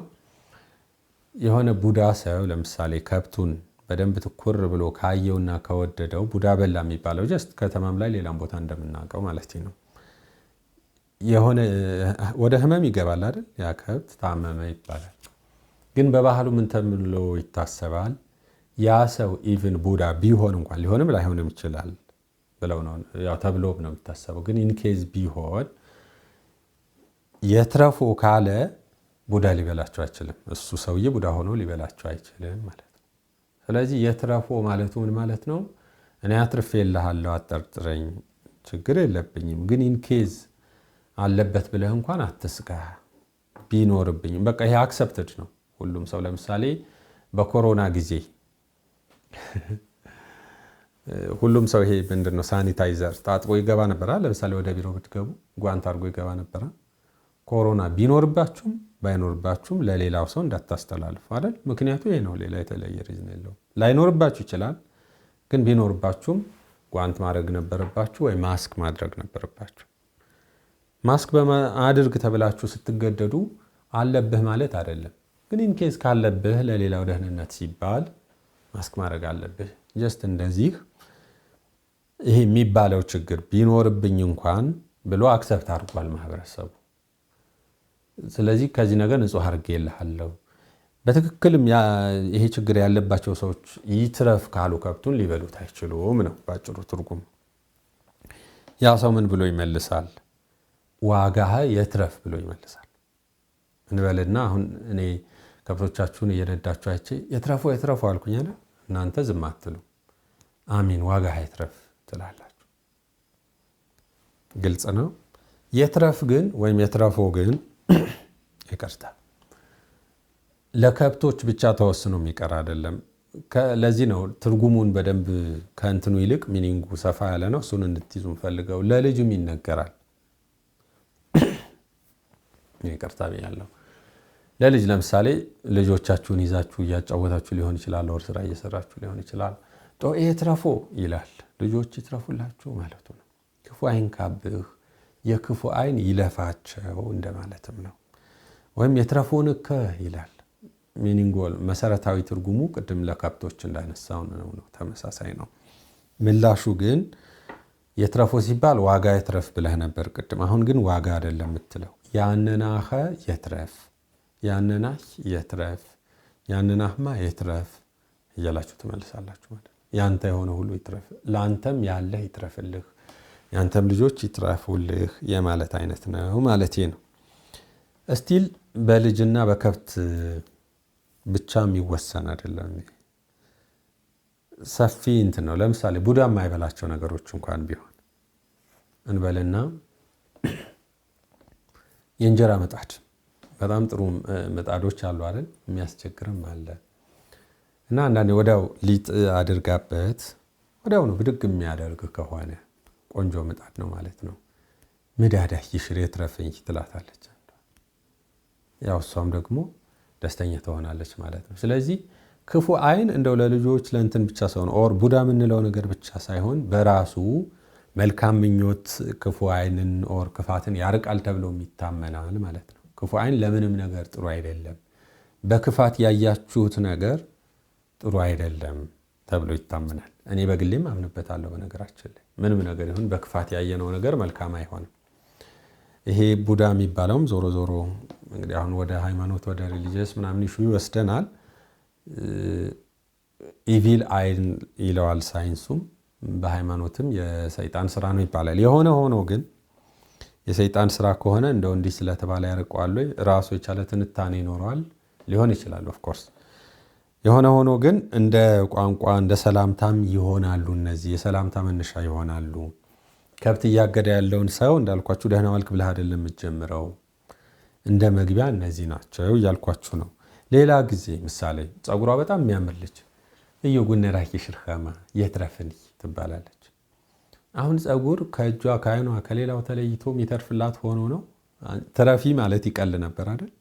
የሆነ ቡዳ ሰው ለምሳሌ ከብቱን በደንብ ትኩር ብሎ ካየውና ከወደደው ቡዳ በላ የሚባለው ጀስት ከተማም ላይ ሌላም ቦታ እንደምናውቀው ማለት ነው። የሆነ ወደ ህመም ይገባል አይደል? ያ ከብት ታመመ ይባላል። ግን በባህሉ ምን ተብሎ ይታሰባል? ያ ሰው ኢቭን ቡዳ ቢሆን እንኳን ሊሆንም ላይሆንም ይችላል ብለው ነው ያው ተብሎ ነው የሚታሰበው። ግን ኢንኬዝ ቢሆን የትረፉ ካለ ቡዳ ሊበላቸው አይችልም። እሱ ሰውዬ ቡዳ ሆኖ ሊበላቸው አይችልም ማለት ነው። ስለዚህ የትረፉ ማለቱ ምን ማለት ነው? እኔ አትርፌልሃለሁ፣ አጠርጥረኝ፣ ችግር የለብኝም። ግን ኢንኬዝ አለበት ብለህ እንኳን አትስጋ፣ ቢኖርብኝም በቃ ይሄ አክሰፕትድ ነው። ሁሉም ሰው ለምሳሌ በኮሮና ጊዜ ሁሉም ሰው ይሄ ምንድነው ሳኒታይዘር ታጥቦ ይገባ ነበር። ለምሳሌ ወደ ቢሮ ብትገቡ ጓንት አድርጎ ይገባ ነበር። ኮሮና ቢኖርባችሁም ባይኖርባችሁም ለሌላው ሰው እንዳታስተላልፉ አይደል? ምክንያቱ ይሄ ነው። ሌላ የተለየ ሪዝን የለውም። ላይኖርባችሁ ይችላል፣ ግን ቢኖርባችሁም ጓንት ማድረግ ነበረባችሁ ወይ ማስክ ማድረግ ነበረባችሁ። ማስክ አድርግ ተብላችሁ ስትገደዱ አለብህ ማለት አይደለም። ግን ኢንኬዝ ካለብህ ለሌላው ደህንነት ሲባል ማስክ ማድረግ አለብህ። ጀስት እንደዚህ ይሄ የሚባለው ችግር ቢኖርብኝ እንኳን ብሎ አክሰፕት አድርጓል ማህበረሰቡ። ስለዚህ ከዚህ ነገር ንጹህ አድርጌልሃለሁ። በትክክልም ይሄ ችግር ያለባቸው ሰዎች ይትረፍ ካሉ ከብቱን ሊበሉት አይችሉም ነው ባጭሩ ትርጉም። ያ ሰው ምን ብሎ ይመልሳል? ዋጋህ የትረፍ ብሎ ይመልሳል። እንበልና አሁን እኔ ከብቶቻችሁን እየነዳችሁ አይቼ የትረፉ የትረፉ አልኩኝ አይደል? እናንተ ዝም አትሉ። አሚን ዋጋህ የትረፍ ትላላችሁ። ግልጽ ነው። የትረፍ ግን ወይም የትረፎ ግን ይቅርታ ለከብቶች ብቻ ተወስኖ የሚቀር አይደለም። ለዚህ ነው ትርጉሙን በደንብ ከእንትኑ ይልቅ ሚኒንጉ ሰፋ ያለ ነው። እሱን እንድትይዙ ፈልገው ለልጅም ይነገራል። ይቅርታ ብያለሁ። ለልጅ ለምሳሌ ልጆቻችሁን ይዛችሁ እያጫወታችሁ ሊሆን ይችላል፣ ወር ስራ እየሰራችሁ ሊሆን ይችላል። የትረፎ ይላል። ልጆች ይትረፉላችሁ ማለቱ ነው። ክፉ አይንካብህ፣ የክፉ አይን ይለፋቸው እንደማለትም ነው። ወይም የትረፎን ይላል። ሚኒንጎል መሰረታዊ ትርጉሙ ቅድም ለከብቶች እንዳነሳው ነው፣ ተመሳሳይ ነው። ምላሹ ግን የትረፎ ሲባል ዋጋ የትረፍ ብለህ ነበር ቅድም። አሁን ግን ዋጋ አይደለም የምትለው። ያንናኸ የትረፍ፣ ያንናህ የትረፍ፣ ያንናህማ የትረፍ እያላችሁ ትመልሳላችሁ ማለት ነው። ያንተ የሆነ ሁሉ ይትረፍ፣ ለአንተም ያለህ ይትረፍልህ፣ ያንተም ልጆች ይትረፉልህ የማለት አይነት ነው ማለት ነው። እስቲል በልጅና በከብት ብቻ የሚወሰን አይደለም። ሰፊ እንትን ነው። ለምሳሌ ቡዳ የማይበላቸው ነገሮች እንኳን ቢሆን እንበልና የእንጀራ ምጣድ፣ በጣም ጥሩ ምጣዶች አሉ አይደል? የሚያስቸግርም አለ። እና አንዳንዴ ወዲያው ሊጥ አድርጋበት ወዲያው ነው ብድግ የሚያደርግ ከሆነ ቆንጆ ምጣድ ነው ማለት ነው። ምዳዳህ ይሽር የትረፈኝ ትላታለች። ያው እሷም ደግሞ ደስተኛ ትሆናለች ማለት ነው። ስለዚህ ክፉ አይን እንደው ለልጆች ለእንትን ብቻ ሳይሆን ኦር ቡዳ የምንለው ነገር ብቻ ሳይሆን በራሱ መልካም ምኞት ክፉ አይንን ኦር ክፋትን ያርቃል ተብሎ ይታመናል ማለት ነው። ክፉ አይን ለምንም ነገር ጥሩ አይደለም። በክፋት ያያችሁት ነገር ጥሩ አይደለም ተብሎ ይታመናል። እኔ በግሌም አምንበታለሁ። በነገራችን ላይ ምንም ነገር ይሁን በክፋት ያየነው ነገር መልካም አይሆንም። ይሄ ቡዳ የሚባለውም ዞሮ ዞሮ እንግዲህ አሁን ወደ ሃይማኖት ወደ ሪሊጂየስ ምናምን ኢሹ ይወስደናል። ኢቪል አይን ይለዋል ሳይንሱም፣ በሃይማኖትም የሰይጣን ስራ ነው ይባላል። የሆነ ሆኖ ግን የሰይጣን ስራ ከሆነ እንደው እንዲህ ስለተባለ ያርቀዋል ወይ ራሱ የቻለ ትንታኔ ይኖረዋል ሊሆን ይችላል። ኦፍኮርስ የሆነ ሆኖ ግን እንደ ቋንቋ እንደ ሰላምታም ይሆናሉ። እነዚህ የሰላምታ መነሻ ይሆናሉ። ከብት እያገደ ያለውን ሰው እንዳልኳችሁ ደህና ዋልክ ብለህ አይደለም የምትጀምረው፣ እንደ መግቢያ እነዚህ ናቸው እያልኳችሁ ነው። ሌላ ጊዜ ምሳሌ ጸጉሯ በጣም የሚያምር ልጅ እዩ ጉነራኪ ሽርኸማ የትረፍኒ ትባላለች። አሁን ጸጉር ከእጇ ከአይኗ ከሌላው ተለይቶ የሚተርፍላት ሆኖ ነው። ትረፊ ማለት ይቀል ነበር አይደል?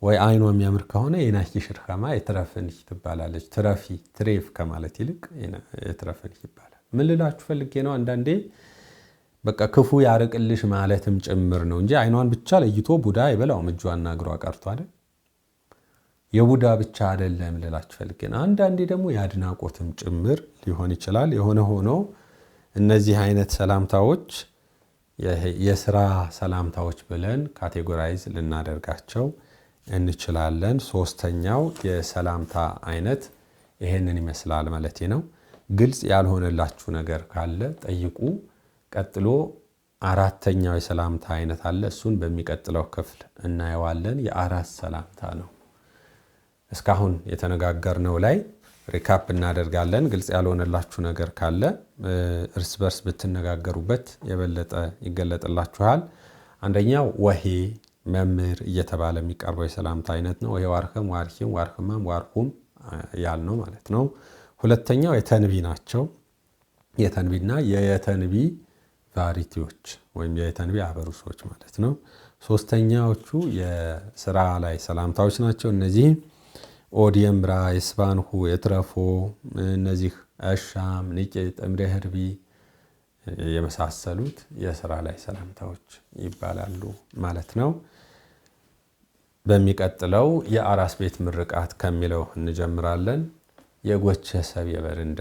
ወይ አይኗ የሚያምር ከሆነ የናኪ ሽርኸማ የትረፍኒ ትባላለች። ትረፊ ትሬፍ ከማለት ይልቅ የትረፍኒ ይባላል። ምን ልላችሁ ፈልጌ ነው፣ አንዳንዴ በቃ ክፉ ያርቅልሽ ማለትም ጭምር ነው እንጂ አይኗን ብቻ ለይቶ ቡዳ አይበላውም። እጇና እግሯ ቀርቶ አይደል? የቡዳ ብቻ አይደለም ልላችሁ ፈልጌ ነው። አንዳንዴ ደግሞ የአድናቆትም ጭምር ሊሆን ይችላል። የሆነ ሆኖ እነዚህ አይነት ሰላምታዎች የስራ ሰላምታዎች ብለን ካቴጎራይዝ ልናደርጋቸው እንችላለን። ሶስተኛው የሰላምታ አይነት ይሄንን ይመስላል ማለት ነው። ግልጽ ያልሆነላችሁ ነገር ካለ ጠይቁ። ቀጥሎ አራተኛው የሰላምታ አይነት አለ። እሱን በሚቀጥለው ክፍል እናየዋለን። የአራት ሰላምታ ነው። እስካሁን የተነጋገርነው ላይ ሪካፕ እናደርጋለን። ግልጽ ያልሆነላችሁ ነገር ካለ እርስ በርስ ብትነጋገሩበት የበለጠ ይገለጥላችኋል። አንደኛው ወሄ መምህር እየተባለ የሚቀርበው የሰላምታ አይነት ነው። ወሄ ዋርኸም፣ ዋርኪም፣ ዋርክማም፣ ዋርሁም ያልነው ማለት ነው። ሁለተኛው የተንቢ ናቸው። የተንቢና የየተንቢ ቫሪቲዎች ወይም የተንቢ አበሩሶች ማለት ነው። ሶስተኛዎቹ የስራ ላይ ሰላምታዎች ናቸው። እነዚህ ኦዲየምራ፣ የስባንሁ፣ የትረፎ፣ እነዚህ እሻም፣ ንቄ፣ ጥምሬ፣ ህርቢ የመሳሰሉት የስራ ላይ ሰላምታዎች ይባላሉ ማለት ነው። በሚቀጥለው የአራስ ቤት ምርቃት ከሚለው እንጀምራለን። የጎቸ ሰብ የበርንደ